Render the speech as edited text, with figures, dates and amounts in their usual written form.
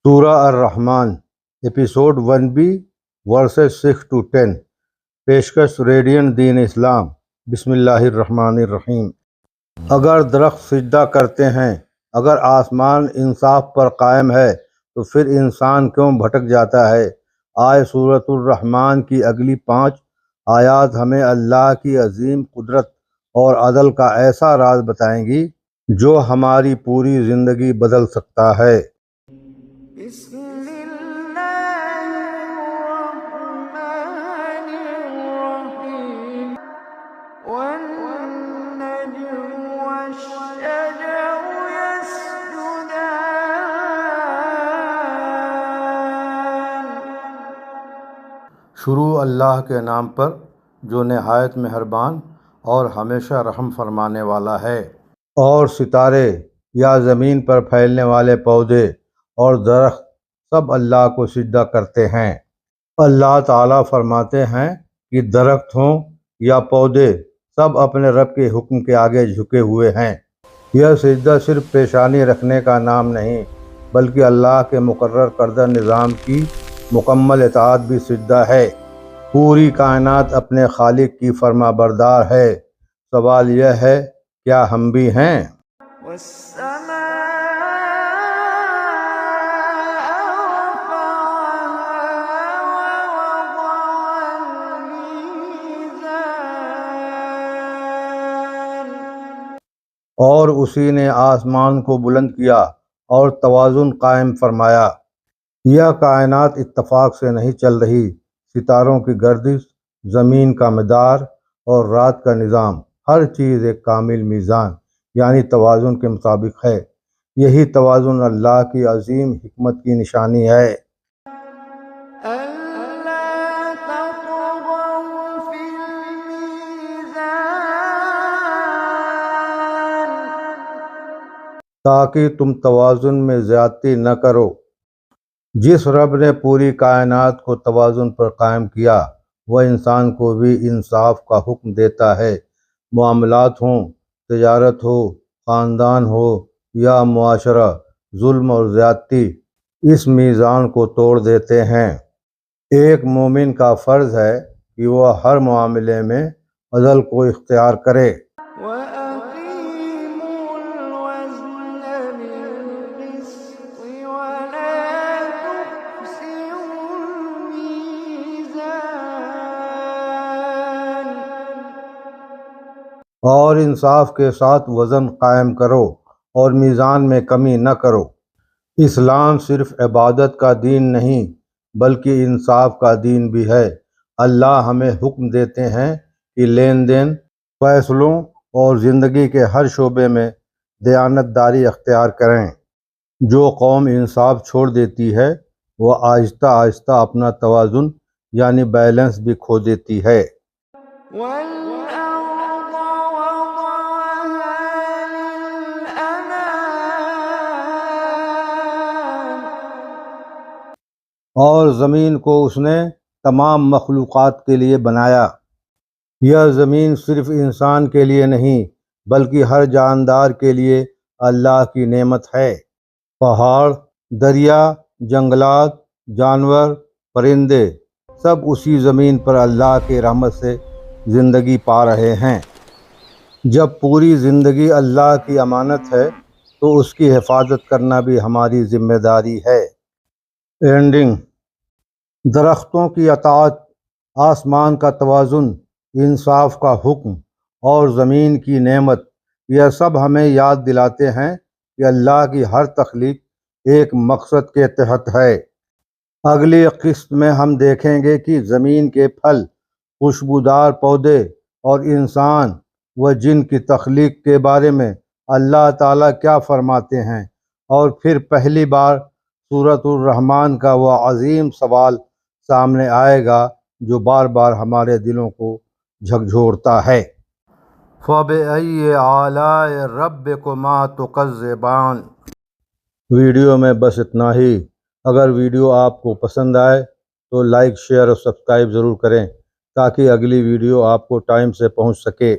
سورہ الرحمن episode 1B versus 6 to 10 پیشکش ریڈینٹ دین اسلام۔ بسم اللہ الرحمن الرحیم۔ اگر درخت سجدہ کرتے ہیں، اگر آسمان انصاف پر قائم ہے تو پھر انسان کیوں بھٹک جاتا ہے؟ آئے سورۃ الرحمن کی اگلی 5 آیات ہمیں اللہ کی عظیم قدرت اور عدل کا ایسا راز بتائیں گی جو ہماری پوری زندگی بدل سکتا ہے۔ بسم اللہ الرحمن الرحیم والنجم والشجر يسجدان۔ شروع اللہ کے نام پر جو نہایت مہربان اور ہمیشہ رحم فرمانے والا ہے۔ اور ستارے یا زمین پر پھیلنے والے پودے اور درخت سب اللہ کو سجدہ کرتے ہیں۔ اللہ تعالیٰ فرماتے ہیں کہ درخت ہوں یا پودے سب اپنے رب کے حکم کے آگے جھکے ہوئے ہیں۔ یہ سجدہ صرف پیشانی رکھنے کا نام نہیں بلکہ اللہ کے مقرر کردہ نظام کی مکمل اطاعت بھی سجدہ ہے۔ پوری کائنات اپنے خالق کی فرما بردار ہے۔ سوال یہ ہے کیا ہم بھی ہیں؟ اور اسی نے آسمان کو بلند کیا اور توازن قائم فرمایا۔ یہ کائنات اتفاق سے نہیں چل رہی۔ ستاروں کی گردش، زمین کا مدار اور رات کا نظام، ہر چیز ایک کامل میزان یعنی توازن کے مطابق ہے۔ یہی توازن اللہ کی عظیم حکمت کی نشانی ہے۔ تاکہ تم توازن میں زیادتی نہ کرو۔ جس رب نے پوری کائنات کو توازن پر قائم کیا وہ انسان کو بھی انصاف کا حکم دیتا ہے۔ معاملات ہوں، تجارت ہو، خاندان ہو یا معاشرہ، ظلم اور زیادتی اس میزان کو توڑ دیتے ہیں۔ ایک مومن کا فرض ہے کہ وہ ہر معاملے میں عدل کو اختیار کرے۔ وَأَقِيمُوا الْوَزْنَ بِالْقِسْطِ وَلَا تُخْسِرُوا الْمِيزَانَ۔ اور انصاف کے ساتھ وزن قائم کرو اور میزان میں کمی نہ کرو۔ اسلام صرف عبادت کا دین نہیں بلکہ انصاف کا دین بھی ہے۔ اللہ ہمیں حکم دیتے ہیں کہ لین دین، فیصلوں اور زندگی کے ہر شعبے میں دیانت داری اختیار کریں۔ جو قوم انصاف چھوڑ دیتی ہے وہ آہستہ آہستہ اپنا توازن یعنی بیلنس بھی کھو دیتی ہے۔ وَالْأَرْضَ وَضَعَهَا لِلْأَنَامِ۔ اور زمین کو اس نے تمام مخلوقات کے لیے بنایا۔ یہ زمین صرف انسان کے لیے نہیں بلکہ ہر جاندار کے لیے اللہ کی نعمت ہے۔ پہاڑ، دریا، جنگلات، جانور، پرندے سب اسی زمین پر اللہ کی رحمت سے زندگی پا رہے ہیں۔ جب پوری زندگی اللہ کی امانت ہے تو اس کی حفاظت کرنا بھی ہماری ذمہ داری ہے۔ اینڈنگ۔ درختوں کی اطاعت، آسمان کا توازن، انصاف کا حکم اور زمین کی نعمت، یہ سب ہمیں یاد دلاتے ہیں کہ اللہ کی ہر تخلیق ایک مقصد کے تحت ہے۔ اگلی قسط میں ہم دیکھیں گے کہ زمین کے پھل، خوشبودار پودے اور انسان و جن کی تخلیق کے بارے میں اللہ تعالیٰ کیا فرماتے ہیں، اور پھر پہلی بار سورۃ الرحمن کا وہ عظیم سوال سامنے آئے گا جو بار بار ہمارے دلوں کو جھکجھورتا ہے۔ فَبِأَيِّ آلَاءِ رَبِّكُمَا تُكَذِّبَانِ۔ ویڈیو میں بس اتنا ہی۔ اگر ویڈیو آپ کو پسند آئے تو لائک، شیئر اور سبسکرائب ضرور کریں تاکہ اگلی ویڈیو آپ کو ٹائم سے پہنچ سکے۔